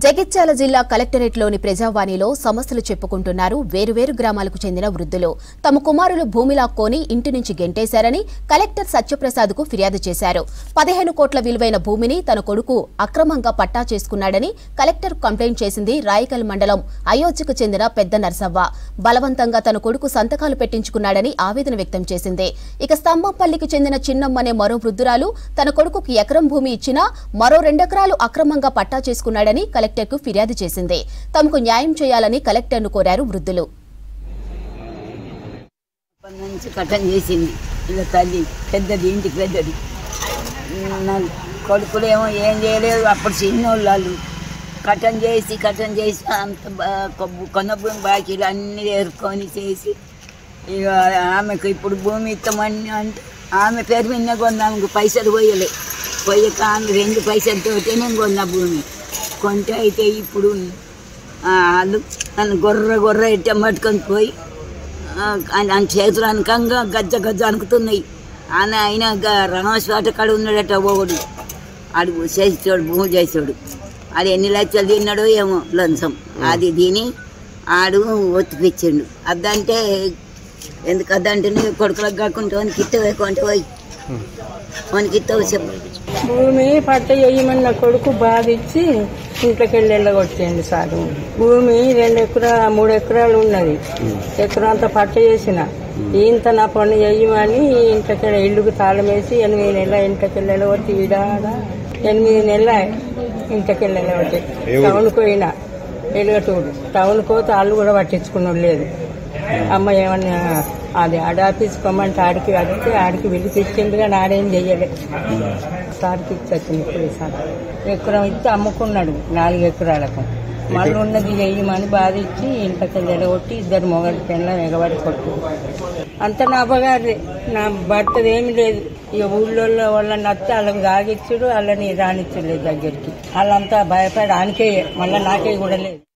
జగిత్యాల జిల్లా కలెక్టరేట్లోని ప్రజావాణిలో సమస్యలు చెప్పుకుంటున్నారు వేరువేరు గ్రామాలకు చెందిన వృద్ధులు. తమ కుమారులు భూమి లాక్కొని ఇంటి నుంచి గెంటేశారని కలెక్టర్ సత్యప్రసాద్కు ఫిర్యాదు చేశారు. 15 కోట్ల విలువైన భూమిని తన కొడుకు అక్రమంగా పట్టా చేసుకున్నాడని కలెక్టర్ కంప్లైంట్ చేసింది రాయకల్ మండలం అయోధ్యకు చెందిన పెద్ద నర్సవ్వ. బలవంతంగా తన కొడుకు సంతకాలు పెట్టించుకున్నాడని ఆవేదన వ్యక్తం చేసింది. ఇక స్తంభంపల్లికి చెందిన చిన్నమ్మనే మరో వృద్ధురాలు తన కొడుకుకి ఎకరం భూమి ఇచ్చినా మరో 2 ఎకరాలు అక్రమంగా పట్టా చేసుకున్నాడని కలెక్టర్కు ఫిర్యాదు చేసింది. తమకు న్యాయం చేయాలని కలెక్టర్ను కోరారు వృద్ధులు. తల్లి పెద్దది, ఇంటికి పెద్దది. నా కొడుకులేమో ఏం చేయలేదు. అప్పుడు చిన్నోళ్ళు కటం చేసి అంత కొన్న భూమి బాకీలు అన్నీ ఏరుకొని చేసి ఇక ఆమెకు ఇప్పుడు భూమి ఇస్తామని అంటే ఆమె పేరు మీద కొన్నాము. పైసలు పోయక ఆమె 2 పైసలతోటే నేను కొన్న భూమి కొంటే అయితే ఇప్పుడు వాళ్ళు నన్ను గొర్ర ఎట్ట పట్టుకొని పోయి ఆయన చేతులు అనకంగా గజ్జ అనుకుతున్నాయి. ఆయన రణాశ్వాట కాడ ఉన్నాడట. ఒకడు ఆడు చేసేవాడు, భూమి చేసేవాడు. ఆడు ఎన్ని లక్షలు తిన్నాడో ఏమో లంచం. అది తిని ఆడు ఒత్తిపించిండు. అద్దంటే ఎందుకు అద్దంటే కొడుకులకు కాకుండా వానికి ఇత్తవేకుంటే పోయి వానికి ఇత్తవు చెప్పు. భూమి పట్ట వేయమని నా కొడుకు బాధించి ఇంట్లోకి వెళ్ళగొట్టండి సార్. భూమి 2 ఎకరాలు 3 ఎకరాలు ఉన్నది. ఎకరం అంతా పట్ట చేసిన ఇంత నా పన్ను వేయమని ఇంట్లోకి ఇల్లుకు తాళం వేసి 8 నెలల ఇంట్లోకి వెళ్ళగొట్టి ఈడాడ 8 నెలల ఇంట్లోకి వెళ్ళగొట్టి టౌన్కి పోయినా వెలుగటూడు. టౌన్కి పోతే వాళ్ళు కూడా పట్టించుకున్నాడు లేదు. అమ్మ ఏమన్నా అది ఆడాఫీస్ కొమ్మంటే ఆడికి పిలిపించింది కానీ ఆడేం చెయ్యలేదు. సార్కి ఇచ్చొచ్చింది ఇప్పుడు సార్. ఎకరం ఇచ్చి అమ్ముకున్నాడు 4 ఎకరాలకు. మళ్ళీ ఉన్నది చెయ్యమని బాధ ఇచ్చి ఇంట్లోకి ఎడగొట్టి 2 మొగటి పెళ్ళ ఎగబడి కొట్టు. అంత నా అబ్బగారి నా భర్తది ఏమి లేదు. ఇక ఊళ్ళో వాళ్ళని నచ్చి వాళ్ళని కాగిచ్చుడు, వాళ్ళని రానిచ్చుడు దగ్గరికి. వాళ్ళంతా భయపడి ఆనికే, మళ్ళీ నాకే కూడా లేదు.